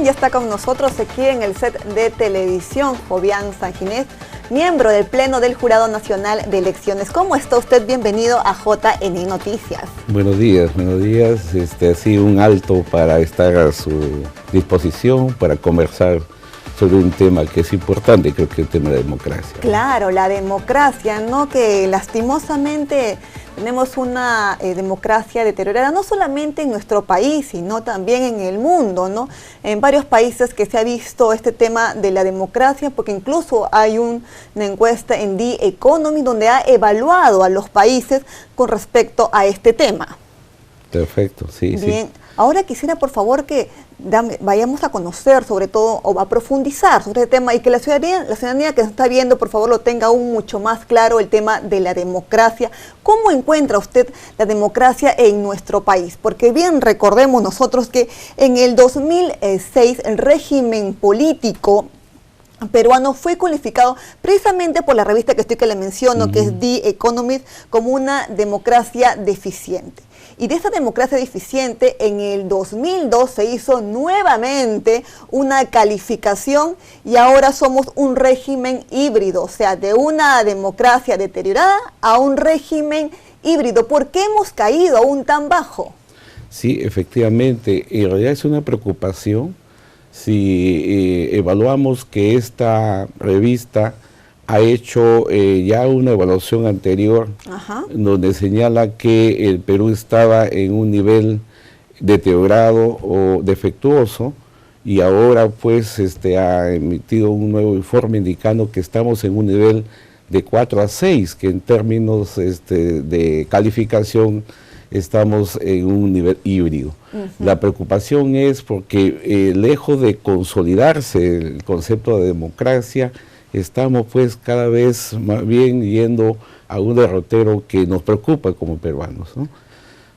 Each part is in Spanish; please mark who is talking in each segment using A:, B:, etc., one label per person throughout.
A: ya está con nosotros aquí en el set de televisión, Jovian Sanginés, miembro del Pleno del Jurado Nacional de Elecciones. ¿Cómo está usted? Bienvenido a JN Noticias.
B: Buenos días. Ha sido un alto para estar a su disposición, para conversar sobre un tema que es importante, creo que es el tema de la democracia.
A: Claro, la democracia, ¿no? Que lastimosamente tenemos una democracia deteriorada, no solamente en nuestro país, sino también en el mundo, ¿no? En varios países que se ha visto este tema de la democracia, porque incluso hay una encuesta en The Economist donde ha evaluado a los países con respecto a este tema.
B: Perfecto, sí.
A: Bien,
B: sí.
A: Ahora quisiera por favor que vayamos a conocer sobre todo o a profundizar sobre este tema y que la ciudadanía que nos está viendo por favor lo tenga aún mucho más claro el tema de la democracia. ¿Cómo encuentra usted la democracia en nuestro país? Porque bien recordemos nosotros que en el 2006 el régimen político peruano fue calificado precisamente por la revista que le menciono, que es The Economist, como una democracia deficiente. Y de esa democracia deficiente, en el 2002 se hizo nuevamente una calificación y ahora somos un régimen híbrido, o sea, de una democracia deteriorada a un régimen híbrido. ¿Por qué hemos caído aún tan bajo?
B: Sí, efectivamente, en realidad es una preocupación si evaluamos que esta revista ha hecho ya una evaluación anterior.
A: Ajá.
B: Donde señala que el Perú estaba en un nivel deteriorado o defectuoso y ahora pues ha emitido un nuevo informe indicando que estamos en un nivel de 4 a 6, que en términos de calificación estamos en un nivel híbrido. La preocupación es porque lejos de consolidarse el concepto de democracia, estamos pues cada vez más bien yendo a un derrotero que nos preocupa como peruanos, ¿no?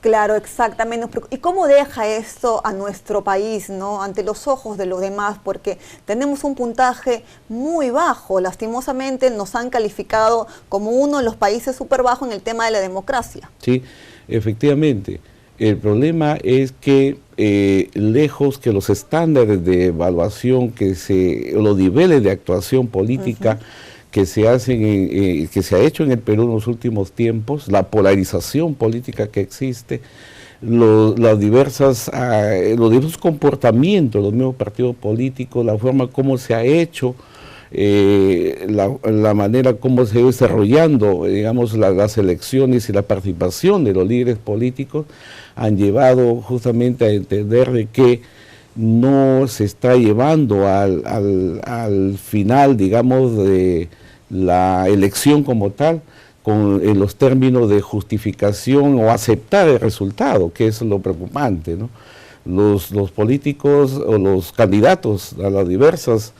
A: Claro, exactamente. ¿Y cómo deja esto a nuestro país, ¿no? Ante los ojos de los demás? Porque tenemos un puntaje muy bajo. Lastimosamente nos han calificado como uno de los países súper bajos en el tema de la democracia.
B: Sí, efectivamente. El problema es que lejos que los estándares de evaluación, los niveles de actuación política que se hacen, que se ha hecho en el Perú en los últimos tiempos, la polarización política que existe, los diversos comportamientos de los mismos partidos políticos, la forma como se ha hecho, la manera como se va desarrollando, digamos, las elecciones y la participación de los líderes políticos han llevado justamente a entender de que no se está llevando al final, digamos, de la elección como tal, en los términos de justificación o aceptar el resultado, que es lo preocupante, ¿no? Los políticos o los candidatos a las diversas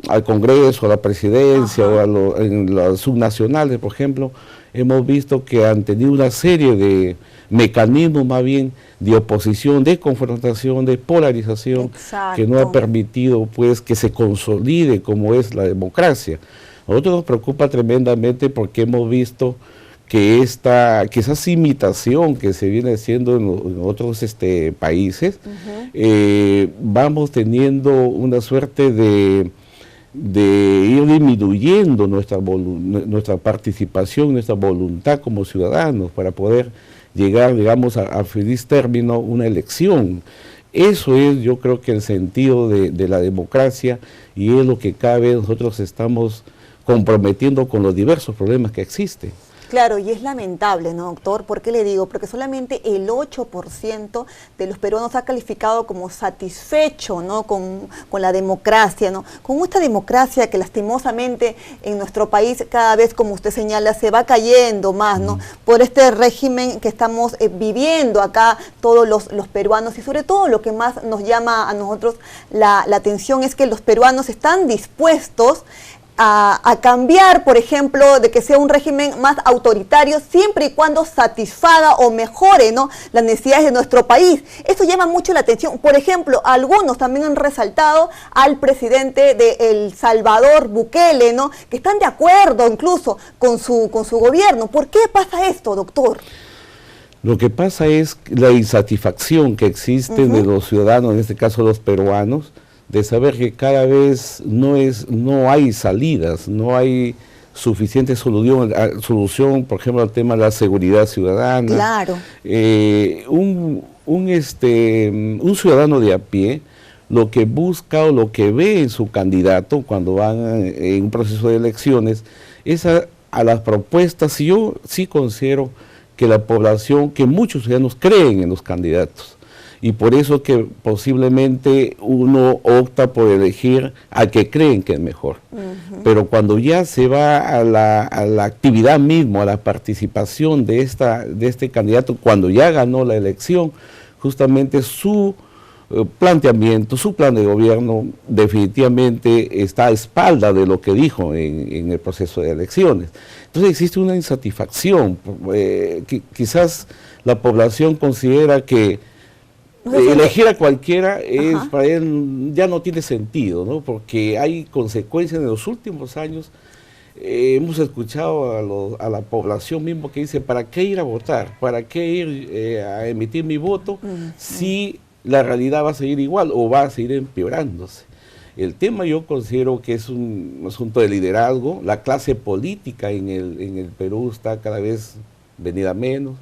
B: al Congreso, a la presidencia o en las subnacionales, por ejemplo, hemos visto que han tenido una serie de mecanismos más bien de oposición, de confrontación, de polarización. Exacto. Que no ha permitido pues que se consolide como es la democracia. A nosotros nos preocupa tremendamente porque hemos visto que esa imitación que se viene haciendo en otros países, vamos teniendo una suerte de ir disminuyendo nuestra participación, nuestra voluntad como ciudadanos para poder llegar, digamos, a feliz término una elección. Eso es, yo creo que el sentido de la democracia y es lo que cada vez nosotros estamos comprometiendo con los diversos problemas que existen.
A: Claro, y es lamentable, ¿no, doctor? ¿Por qué le digo? Porque solamente el 8% de los peruanos ha calificado como satisfecho, ¿no? con la democracia, ¿no? Con esta democracia que lastimosamente en nuestro país cada vez, como usted señala, se va cayendo más, ¿no? Por este régimen que estamos viviendo acá todos los peruanos, y sobre todo lo que más nos llama a nosotros la atención es que los peruanos están dispuestos a cambiar, por ejemplo, de que sea un régimen más autoritario, siempre y cuando satisfaga o mejore, ¿no?, las necesidades de nuestro país. Eso llama mucho la atención. Por ejemplo, algunos también han resaltado al presidente de El Salvador, Bukele, ¿no?, que están de acuerdo incluso con su gobierno. ¿Por qué pasa esto, doctor?
B: Lo que pasa es la insatisfacción que existe de los ciudadanos, en este caso los peruanos, de saber que cada vez no hay salidas, no hay suficiente solución, por ejemplo, al tema de la seguridad ciudadana.
A: Claro.
B: Un ciudadano de a pie, lo que busca o lo que ve en su candidato cuando van en un proceso de elecciones, es a las propuestas. Yo sí considero que la población, que muchos ciudadanos creen en los candidatos, y por eso que posiblemente uno opta por elegir al que creen que es mejor. Pero cuando ya se va a la actividad mismo, a la participación de este candidato, cuando ya ganó la elección, justamente su planteamiento, su plan de gobierno definitivamente está a espalda de lo que dijo en el proceso de elecciones. Entonces existe una insatisfacción. Quizás la población considera que elegir a cualquiera para él ya no tiene sentido, ¿no? Porque hay consecuencias. En los últimos años hemos escuchado a la población mismo que dice: ¿para qué ir a votar? ¿Para qué ir a emitir mi voto si la realidad va a seguir igual o va a seguir empeorándose? El tema, yo considero que es un asunto de liderazgo. La clase política en el Perú está cada vez venida menos.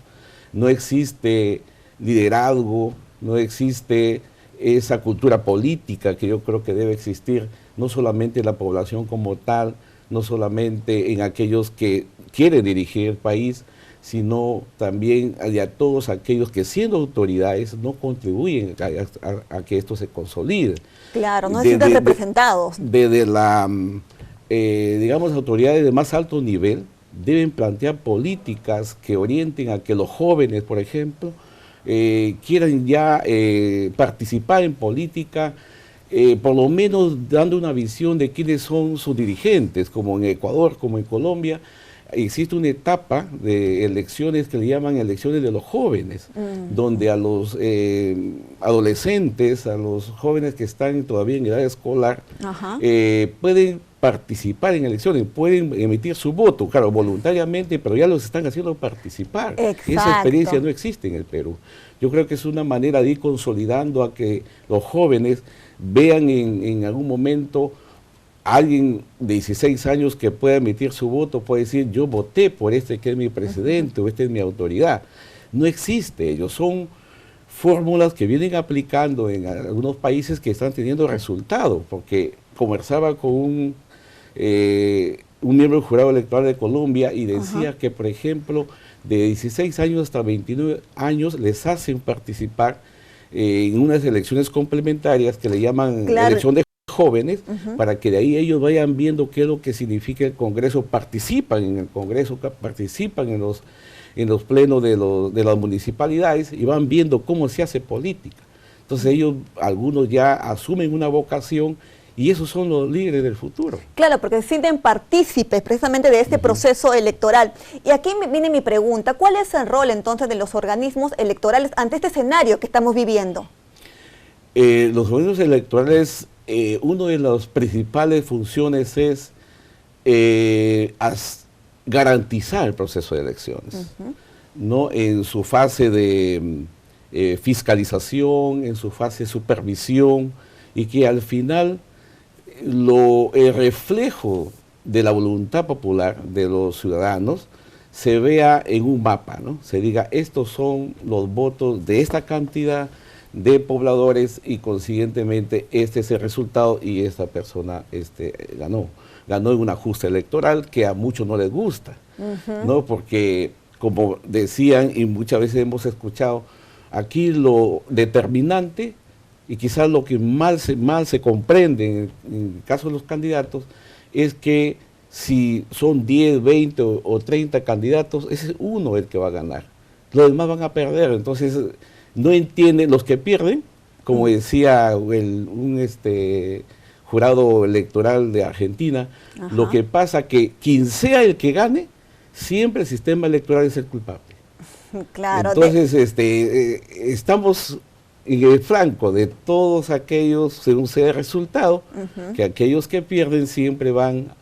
B: No existe liderazgo, no existe esa cultura política que yo creo que debe existir, no solamente en la población como tal, no solamente en aquellos que quieren dirigir el país, sino también a todos aquellos que, siendo autoridades, no contribuyen a que esto se consolide.
A: Claro, no se sienten representados.
B: Desde digamos, autoridades de más alto nivel deben plantear políticas que orienten a que los jóvenes, por ejemplo, quieran ya participar en política, por lo menos dando una visión de quiénes son sus dirigentes, como en Ecuador, como en Colombia. Existe una etapa de elecciones que le llaman elecciones de los jóvenes, donde a los adolescentes, a los jóvenes que están todavía en edad escolar, pueden participar en elecciones, pueden emitir su voto, claro, voluntariamente, pero ya los están haciendo participar.
A: Exacto.
B: Esa experiencia no existe en el Perú. Yo creo que es una manera de ir consolidando a que los jóvenes vean en algún momento alguien de 16 años que pueda emitir su voto, puede decir: yo voté por este que es mi presidente, o este es mi autoridad. No existe. Ellos son fórmulas que vienen aplicando en algunos países que están teniendo resultados, porque conversaba con un miembro del jurado electoral de Colombia y decía que, por ejemplo, de 16 años hasta 29 años les hacen participar en unas elecciones complementarias que le llaman elección de jóvenes, para que de ahí ellos vayan viendo qué es lo que significa el Congreso, participan en el Congreso, participan en los plenos de las municipalidades y van viendo cómo se hace política. Entonces ellos, algunos ya asumen una vocación, y esos son los líderes del futuro.
A: Claro, porque se sienten partícipes precisamente de este proceso electoral. Y aquí viene mi pregunta: ¿cuál es el rol entonces de los organismos electorales ante este escenario que estamos viviendo?
B: Los organismos electorales, una de las principales funciones es garantizar el proceso de elecciones, ¿no? En su fase de fiscalización, en su fase de supervisión, y que al final el reflejo de la voluntad popular de los ciudadanos se vea en un mapa, ¿no? Se diga: estos son los votos de esta cantidad de pobladores y consiguientemente este es el resultado, y esta persona ganó en una justa electoral que a muchos no les gusta, ¿no? Porque, como decían y muchas veces hemos escuchado, aquí lo determinante, y quizás lo que mal se comprende en el caso de los candidatos, es que si son 10, 20 o 30 candidatos, ese es uno el que va a ganar. Los demás van a perder. Entonces no entienden los que pierden, como decía un jurado electoral de Argentina. Lo que pasa que quien sea el que gane, siempre el sistema electoral es el culpable.
A: Claro.
B: Entonces estamos en el flanco de todos aquellos, según sea el resultado, que aquellos que pierden siempre van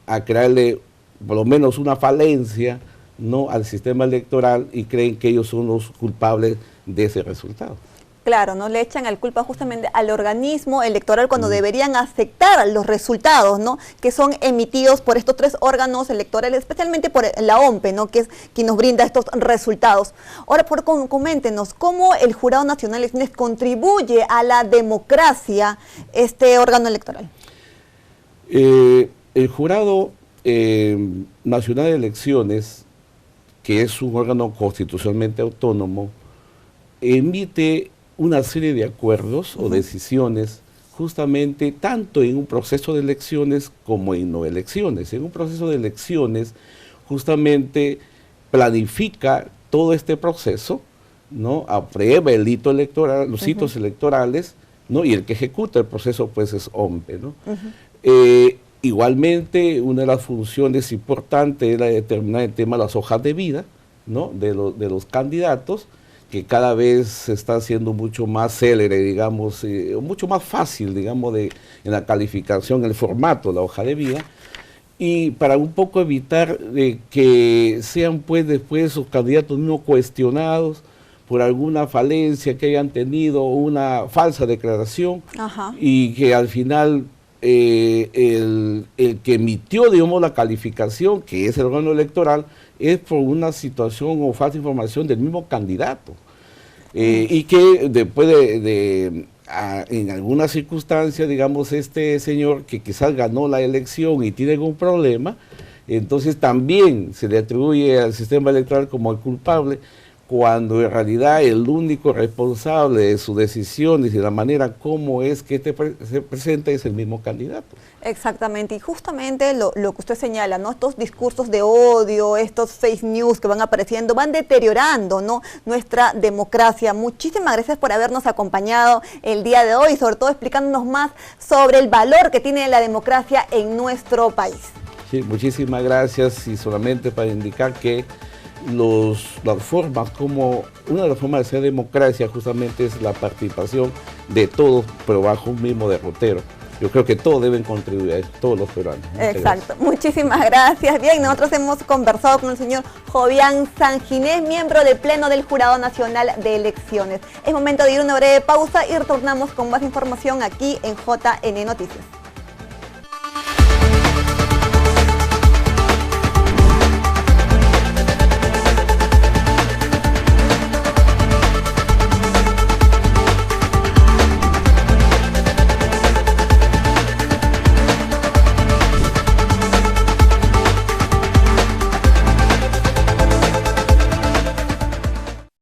B: a crearle por lo menos una falencia no al sistema electoral y creen que ellos son los culpables de ese resultado.
A: Claro, ¿no? Le echan la culpa justamente al organismo electoral cuando deberían aceptar los resultados, ¿no? Que son emitidos por estos 3 órganos electorales, especialmente por la OMPE, ¿no? Que es quien nos brinda estos resultados. Ahora, coméntenos, ¿cómo el Jurado Nacional de Elecciones contribuye a la democracia, este órgano electoral?
B: El Jurado Nacional de Elecciones, que es un órgano constitucionalmente autónomo, emite una serie de acuerdos o decisiones justamente tanto en un proceso de elecciones como en no elecciones. En un proceso de elecciones justamente planifica todo este proceso, ¿no? Aprueba el hito electoral, los hitos electorales, ¿no? Y el que ejecuta el proceso pues es OMPE, ¿no? Igualmente, una de las funciones importantes era determinar el tema de las hojas de vida, ¿no? de los candidatos, que cada vez se está haciendo mucho más célere, digamos, mucho más fácil, digamos, en la calificación, el formato de la hoja de vida, y para un poco evitar que sean pues después esos candidatos no cuestionados por alguna falencia que hayan tenido, una falsa declaración, y que al final el que emitió, digamos, la calificación, que es el órgano electoral, es por una situación o falsa información del mismo candidato. Y que después en algunas circunstancias, digamos, este señor que quizás ganó la elección y tiene algún problema, entonces también se le atribuye al sistema electoral como el culpable, cuando en realidad el único responsable de sus decisiones y de la manera como es que se presenta es el mismo candidato.
A: Exactamente, y justamente lo que usted señala, ¿no? Estos discursos de odio, estos fake news que van apareciendo, van deteriorando, ¿no? Nuestra democracia. Muchísimas gracias por habernos acompañado el día de hoy, sobre todo explicándonos más sobre el valor que tiene la democracia en nuestro país.
B: Sí, muchísimas gracias, y solamente para indicar que las formas, como una de las formas de ser democracia justamente es la participación de todos, pero bajo un mismo derrotero. Yo creo que todos deben contribuir a eso, todos los peruanos.
A: Exacto, muchísimas gracias. Bien, nosotros hemos conversado con el señor Jovian Sanginés, miembro del Pleno del Jurado Nacional de Elecciones. Es momento de ir a una breve pausa y retornamos con más información aquí en JN Noticias.